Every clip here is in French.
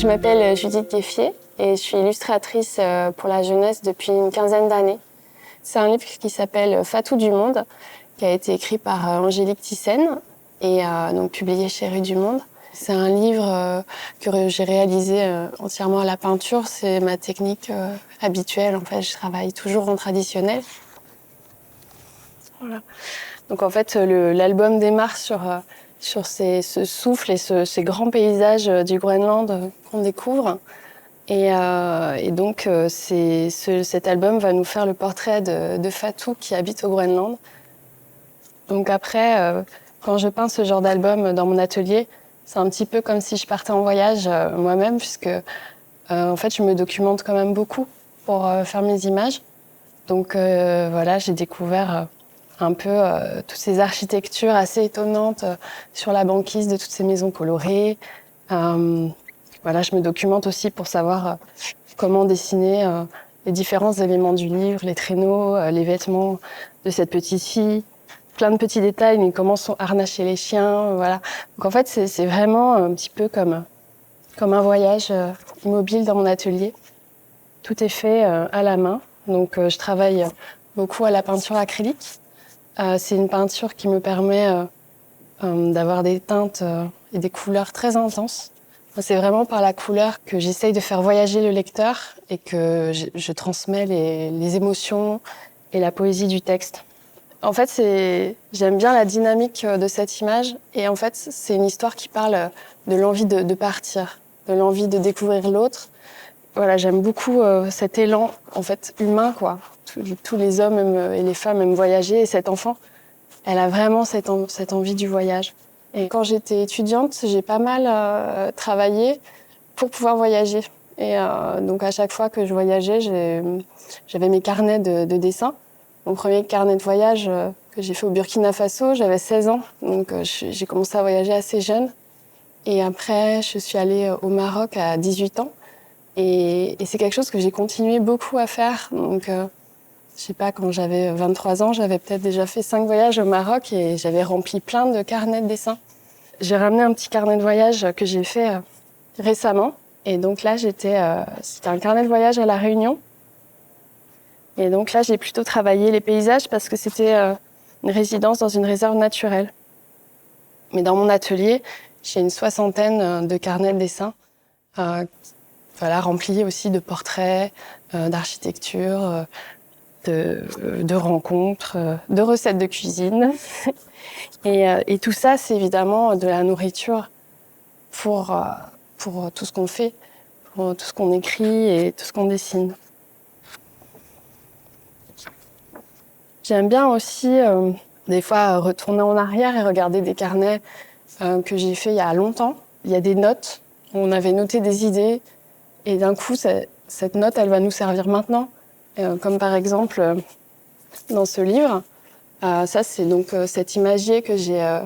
Je m'appelle Judith Gueffier et je suis illustratrice pour la jeunesse depuis une quinzaine d'années. C'est un livre qui s'appelle Fatou du Monde, qui a été écrit par Angélique Thyssen et donc publié chez Rue du Monde. C'est un livre que j'ai réalisé entièrement à la peinture. C'est ma technique habituelle. En fait, je travaille toujours en traditionnel. Voilà. Donc en fait, l'album démarre sur ce souffle et ces grands paysages du Groenland qu'on découvre. Et donc cet album va nous faire le portrait de Fatou qui habite au Groenland. Donc après, quand je peins ce genre d'album dans mon atelier, c'est un petit peu comme si je partais en voyage moi-même, puisque en fait, je me documente quand même beaucoup pour faire mes images. Donc voilà, j'ai découvert un peu toutes ces architectures assez étonnantes sur la banquise de toutes ces maisons colorées. Voilà, je me documente aussi pour savoir comment dessiner les différents éléments du livre, les traîneaux, les vêtements de cette petite fille. Plein de petits détails, mais comment sont harnachés les chiens, voilà. Donc en fait, c'est vraiment un petit peu comme un voyage immobile dans mon atelier. Tout est fait à la main. Donc je travaille beaucoup à la peinture acrylique. C'est une peinture qui me permet d'avoir des teintes et des couleurs très intenses. C'est vraiment par la couleur que j'essaye de faire voyager le lecteur et que je transmets les émotions et la poésie du texte. En fait, j'aime bien la dynamique de cette image et en fait, c'est une histoire qui parle de l'envie de partir, de l'envie de découvrir l'autre. Voilà, j'aime beaucoup cet élan en fait humain, quoi. Tous les hommes et les femmes aiment voyager et cette enfant, elle a vraiment cette envie du voyage. Et quand j'étais étudiante, j'ai pas mal travaillé pour pouvoir voyager. Et donc à chaque fois que je voyageais, j'avais mes carnets de dessin. Mon premier carnet de voyage que j'ai fait au Burkina Faso, j'avais 16 ans. Donc j'ai commencé à voyager assez jeune. Et après, je suis allée au Maroc à 18 ans. Et c'est quelque chose que j'ai continué beaucoup à faire. Donc je sais pas, quand j'avais 23 ans, j'avais peut-être déjà fait 5 voyages au Maroc et j'avais rempli plein de carnets de dessin. J'ai ramené un petit carnet de voyage que j'ai fait récemment. Et donc là, c'était un carnet de voyage à La Réunion. Et donc là, j'ai plutôt travaillé les paysages parce que c'était une résidence dans une réserve naturelle. Mais dans mon atelier, j'ai une 60aine de carnets de dessin, voilà, remplis aussi de portraits, d'architecture, de rencontres, de recettes de cuisine. Et tout ça, c'est évidemment de la nourriture pour tout ce qu'on fait, pour tout ce qu'on écrit et tout ce qu'on dessine. J'aime bien aussi, des fois, retourner en arrière et regarder des carnets que j'ai faits il y a longtemps. Il y a des notes où on avait noté des idées et d'un coup, cette note, elle va nous servir maintenant. Comme par exemple, dans ce livre, ça, c'est donc cet imagier que j'ai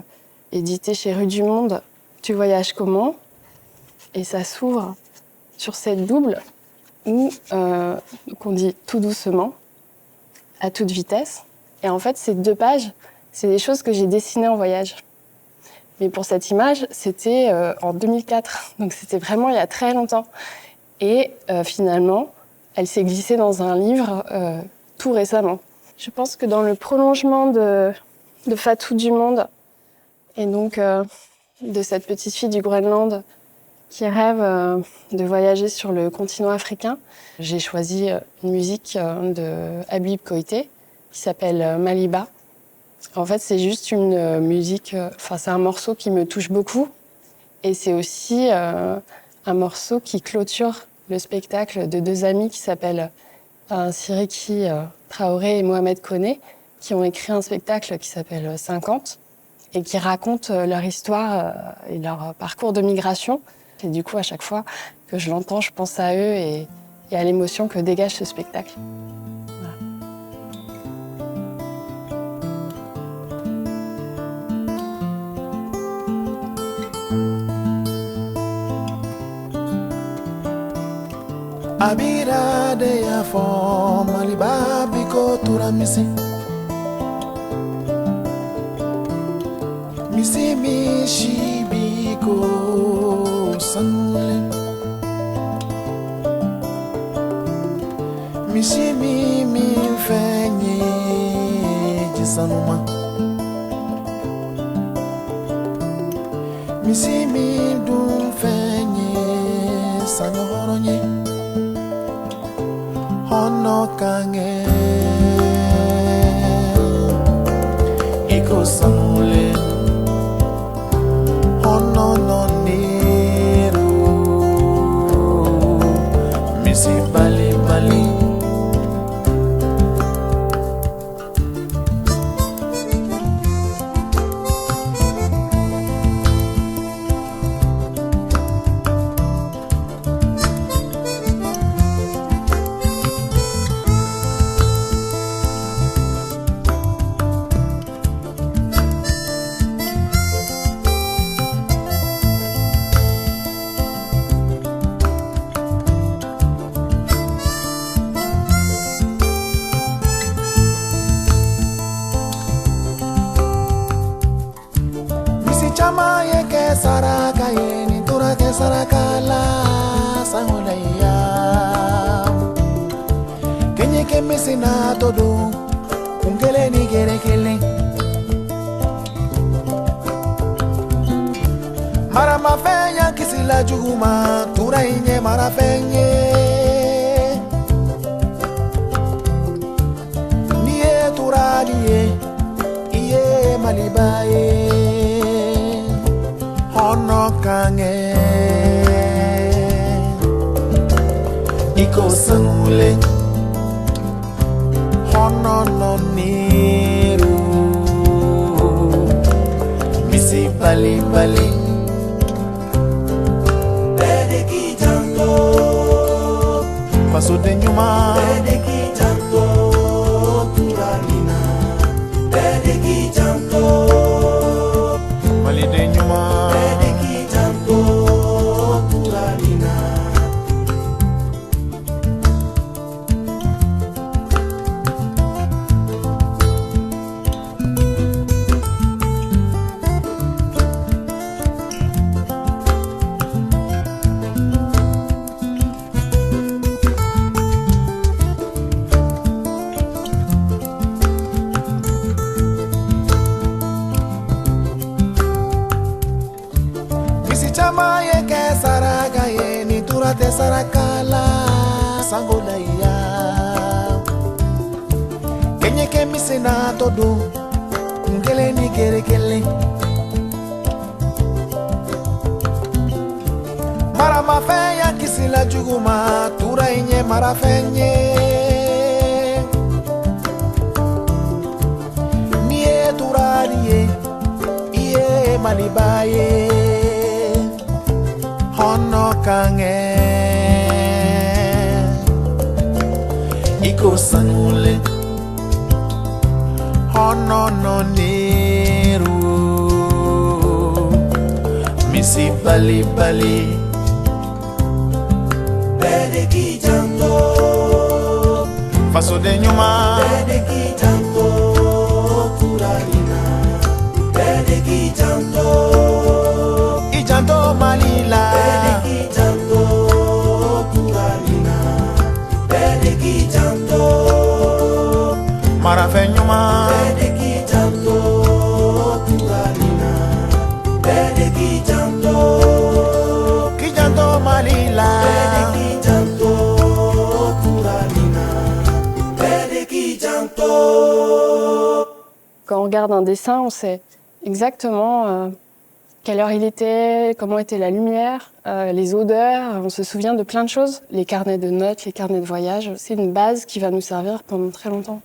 édité chez Rue du Monde. Tu voyages comment? Et ça s'ouvre sur cette double où qu'on dit tout doucement, à toute vitesse. Et en fait, ces 2 pages, c'est des choses que j'ai dessinées en voyage. Mais pour cette image, c'était en 2004. Donc c'était vraiment il y a très longtemps. Et finalement, elle s'est glissée dans un livre tout récemment. Je pense que dans le prolongement de Fatou du Monde, et donc de cette petite fille du Groenland qui rêve de voyager sur le continent africain, j'ai choisi une musique de Habib Koité qui s'appelle Maliba. En fait, c'est juste une musique, c'est un morceau qui me touche beaucoup et c'est aussi un morceau qui clôture le spectacle de 2 amis qui s'appellent Siriki Traoré et Mohamed Koné, qui ont écrit un spectacle qui s'appelle 50 et qui raconte leur histoire et leur parcours de migration. Et du coup, à chaque fois que je l'entends, je pense à eux et à l'émotion que dégage ce spectacle. Voilà. Abira de ya fo Maliba biko tura misi misi mi shi biko sanle Mishimi mi fenye jisanuma Mishimi dum fenye sanohoronye Hono kange Iko samule Hono no niru Misi bali bali Chama ye ke saraka ye ni tura ke saraka la sanguleya Kenye ke mesina todo ungele ni gere kele Mara mafenya kisila juguma tura inye mara fenye Niye tura niye iye malibaye Hono kange Iko sangule Hono no niru Misi bali bali Bede ki janto Paso de nyuma Bede ki janto Turalina Bede ki janto Mali de nyuma Chama ye ke saraka ye ni tura te sarakala sangola ya Kenye ke misena todo ngele ni gere kele Mara mafenya kisila juguma tura inye mara fenye Niye tura niye iye malibaye Hono kange Iko sangule Hono no niru Misi bali bali Bede ki janto Faso de nyuma Bede ki janto Turalina Bede ki janto Ijanto malila Bede ki janto Turalina Bede ki janto Marafenyuma Bede ki janto Turalina Bede ki janto Kijanto malila Bede ki janto Turalina Bede ki janto Quand on regarde un dessin, on sait exactement quelle heure il était, comment était la lumière, les odeurs, on se souvient de plein de choses. Les carnets de notes, les carnets de voyage, c'est une base qui va nous servir pendant très longtemps.